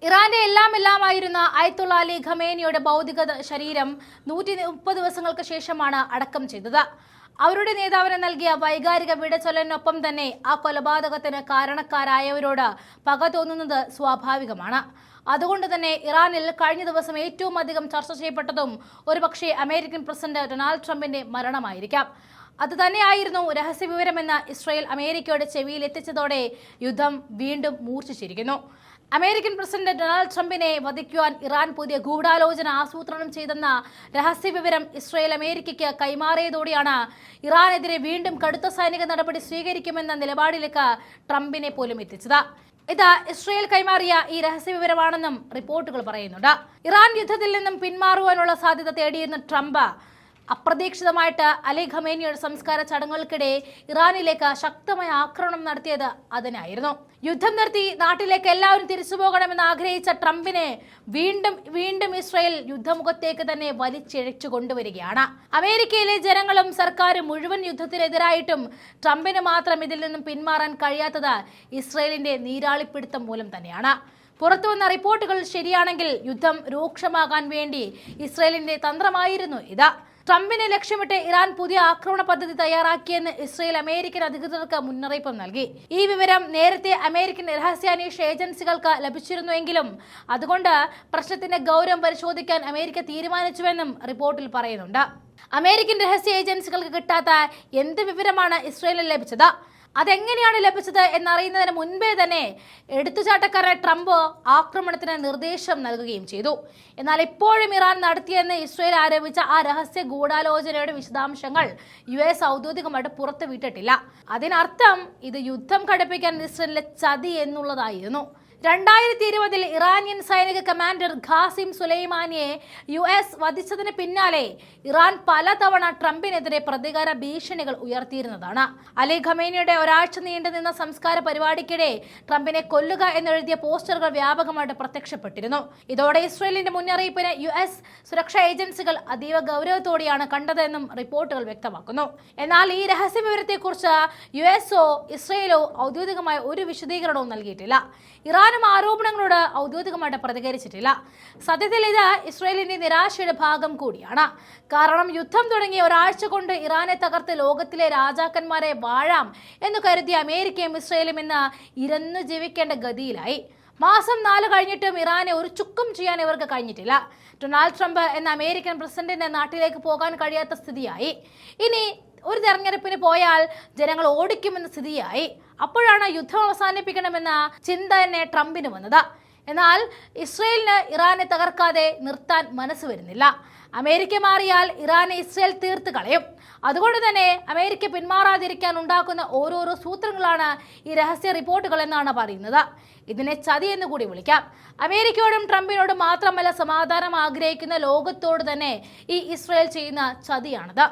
ഇറാന്റെ എല്ലാമായിരുന്ന അയത്തുള്ള അലി ഖമേനിയുടെ ഭൗതിക ശരീരം 130 ദിവസങ്ങൾക്ക് ശേഷമാണ് അടക്കം ചെയ്തത്. അവരുടെ നേതാവിന് നൽകിയ വൈകാരിക വിടചൊല്ലലിനൊപ്പം തന്നെ ആ കൊലപാതകത്തിന് കാരണക്കാരായവരോട് പക തോന്നുന്നത് സ്വാഭാവികമാണ്. അതുകൊണ്ട് തന്നെ ഇറാനിൽ കഴിഞ്ഞ ദിവസം ഏറ്റവും അധികം ചർച്ച ചെയ്യപ്പെട്ടതും ഒരുപക്ഷെ അമേരിക്കൻ പ്രസിഡന്റ് ഡൊണാൾഡ് ട്രംപിന്റെ മരണമായിരിക്കാം. അത് തന്നെയായിരുന്നു രഹസ്യവിവരമെന്ന് ഇസ്രായേൽ അമേരിക്കയുടെ ചെവിയിൽ എത്തിച്ചതോടെ യുദ്ധം വീണ്ടും മൂർച്ഛിച്ചിരിക്കുന്നു. അമേരിക്കൻ പ്രസിഡന്റ് ഡൊണാൾഡ് ട്രംപിനെ വധിക്കുവാൻ ഇറാൻ പുതിയ ഗൂഢാലോചന ആസൂത്രണം ചെയ്തെന്ന രഹസ്യവിവരം ഇസ്രായേൽ അമേരിക്കയ്ക്ക് കൈമാറിയതോടെയാണ് ഇറാനെതിരെ വീണ്ടും കടുത്ത സൈനിക നടപടി സ്വീകരിക്കുമെന്ന നിലപാടിലേക്ക് ട്രംപിനെ പോലും എത്തിച്ചത്. ഇത് ഇസ്രായേൽ കൈമാറിയ ഈ രഹസ്യവിവരമാണെന്നും റിപ്പോർട്ടുകൾ പറയുന്നുണ്ട്. ഇറാൻ യുദ്ധത്തിൽ നിന്നും പിന്മാറുവാനുള്ള സാധ്യത തേടിയിരുന്ന ട്രംപ് അപ്രതീക്ഷിതമായിട്ട് അലി ഖമേനിയുടെ സംസ്കാര ചടങ്ങുകൾക്കിടെ ഇറാനിലേക്ക് ശക്തമായ ആക്രമണം നടത്തിയത് അതിനായിരുന്നു. യുദ്ധം നിർത്തി നാട്ടിലേക്ക് എല്ലാവരും തിരിച്ചു പോകണമെന്ന് ആഗ്രഹിച്ച ട്രംപിനെ വീണ്ടും ഇസ്രായേൽ യുദ്ധമുഖത്തേക്ക് തന്നെ വലിച്ചിഴച്ചു കൊണ്ടുവരികയാണ്. അമേരിക്കയിലെ ജനങ്ങളും സർക്കാരും മുഴുവൻ യുദ്ധത്തിനെതിരായിട്ടും ട്രംപിന് മാത്രം ഇതിൽ നിന്നും പിന്മാറാൻ കഴിയാത്തത് ഇസ്രായേലിന്റെ നീരാളിപ്പിടുത്തം മൂലം തന്നെയാണ്. പുറത്തുവന്ന റിപ്പോർട്ടുകൾ ശരിയാണെങ്കിൽ യുദ്ധം രൂക്ഷമാകാൻ വേണ്ടി ഇസ്രായേലിന്റെ തന്ത്രമായിരുന്നു ഇത്. ട്രംപിനെ ലക്ഷ്യമിട്ട് ഇറാൻ പുതിയ ആക്രമണ പദ്ധതി തയ്യാറാക്കിയെന്ന് ഇസ്രായേൽ അമേരിക്കൻ അധികൃതർക്ക് മുന്നറിയിപ്പ് നൽകി. ഈ വിവരം നേരത്തെ അമേരിക്കൻ രഹസ്യാന്വേഷണ ഏജൻസികൾക്ക് ലഭിച്ചിരുന്നുവെങ്കിലും അതുകൊണ്ട് പ്രശ്നത്തിന്റെ ഗൗരവം പരിശോധിക്കാൻ അമേരിക്ക തീരുമാനിച്ചുവെന്നും റിപ്പോർട്ടിൽ പറയുന്നുണ്ട്. അമേരിക്കൻ രഹസ്യ ഏജൻസികൾക്ക് കിട്ടാത്ത എന്ത് വിവരമാണ് ഇസ്രായേലിന് ലഭിച്ചത്? അതെങ്ങനെയാണ് ലഭിച്ചത് എന്നറിയുന്നതിന് മുൻപേ തന്നെ എടുത്തുചാട്ടക്കാരൻ ട്രംപ് ആക്രമണത്തിന് നിർദ്ദേശം നൽകുകയും ചെയ്തു. എന്നാൽ ഇപ്പോഴും ഇറാൻ നടത്തിയെന്ന് ഇസ്രായേൽ ആരോപിച്ച ആ രഹസ്യ ഗൂഢാലോചനയുടെ വിശദാംശങ്ങൾ US ഔദ്യോഗികമായിട്ട് പുറത്തുവിട്ടിട്ടില്ല. അതിനർത്ഥം ഇത് യുദ്ധം കടുപ്പിക്കാൻ ഇസ്രായേലിലെ ചതി എന്നുള്ളതായിരുന്നു. 2020 ഇറാനിയൻ സൈനിക കമാൻഡർ ഖാസിം സുലൈമാനിയെ US വധിച്ചതിന് പിന്നാലെ ഇറാൻ പലതവണ ട്രംപിനെതിരെ പ്രതികാര ഭീഷണികൾ ഉയർത്തിയിരുന്നതാണ്. അലി ഖമേനിയുടെ ഒരാഴ്ച നീണ്ടുനിന്ന സംസ്കാര പരിപാടിക്കിടെ ട്രംപിനെ കൊല്ലുക എന്നെഴുതിയ പോസ്റ്ററുകൾ വ്യാപകമായിട്ട് പ്രത്യക്ഷപ്പെട്ടിരുന്നു. ഇതോടെ ഇസ്രായേലിന്റെ മുന്നറിയിപ്പിനെ US സുരക്ഷാ ഏജൻസികൾ അതീവ ഗൗരവത്തോടെയാണ് കണ്ടതെന്നും റിപ്പോർട്ടുകൾ വ്യക്തമാക്കുന്നു. എന്നാൽ ഈ രഹസ്യവിവരത്തെക്കുറിച്ച് USO ഇസ്രായേലോ ഔദ്യോഗികമായ ഒരു വിശദീകരണവും നൽകിയിട്ടില്ല. ഇറാനും ആരോപണങ്ങളോട് ഔദ്യോഗികമായിട്ട് പ്രതികരിച്ചിട്ടില്ല. സത്യത്തിൽ ഇത് ഇസ്രായേലിന്റെ നിരാശയുടെ ഭാഗം കൂടിയാണ്. കാരണം യുദ്ധം തുടങ്ങിയ ഒരാഴ്ച കൊണ്ട് ഇറാനെ തകർത്ത് ലോകത്തിലെ രാജാക്കന്മാരെ വാഴാം എന്ന് കരുതിയ അമേരിക്കയും ഇസ്രായേലും ഇന്ന് ഇരന്നു ജീവിക്കേണ്ട ഗതിയിലായി. മാസം 4 കഴിഞ്ഞിട്ടും ഇറാനെ ഒരു ചുക്കും ചെയ്യാൻ ഇവർക്ക് കഴിഞ്ഞിട്ടില്ല. ഡൊണാൾഡ് ട്രംപ് എന്ന അമേരിക്കൻ പ്രസിഡന്റിന്റെ നാട്ടിലേക്ക് പോകാൻ കഴിയാത്ത സ്ഥിതിയായി. ഇനി ഒരു തെരഞ്ഞെടുപ്പിന് പോയാൽ ജനങ്ങൾ ഓടിക്കുമെന്ന സ്ഥിതിയായി. അപ്പോഴാണ് യുദ്ധം അവസാനിപ്പിക്കണമെന്ന ചിന്ത തന്നെ ട്രംപിന് വന്നത്. എന്നാൽ ഇസ്രായേലിന് ഇറാനെ തകർക്കാതെ നിർത്താൻ മനസ്സ് വരുന്നില്ല. അമേരിക്ക മാറിയാൽ ഇറാനെ ഇസ്രായേൽ തീർത്ത് കളയും. അതുകൊണ്ട് തന്നെ അമേരിക്ക പിന്മാറാതിരിക്കാൻ ഉണ്ടാക്കുന്ന ഓരോരോ സൂത്രങ്ങളാണ് ഈ രഹസ്യ റിപ്പോർട്ടുകൾ എന്നാണ് പറയുന്നത്. ഇതിനെ ചതി എന്ന് കൂടി വിളിക്കാം. അമേരിക്കയോടും ട്രംപിനോടും മാത്രമല്ല സമാധാനം ആഗ്രഹിക്കുന്ന ലോകത്തോട് തന്നെ ഈ ഇസ്രായേൽ ചെയ്യുന്ന ചതിയാണിത്.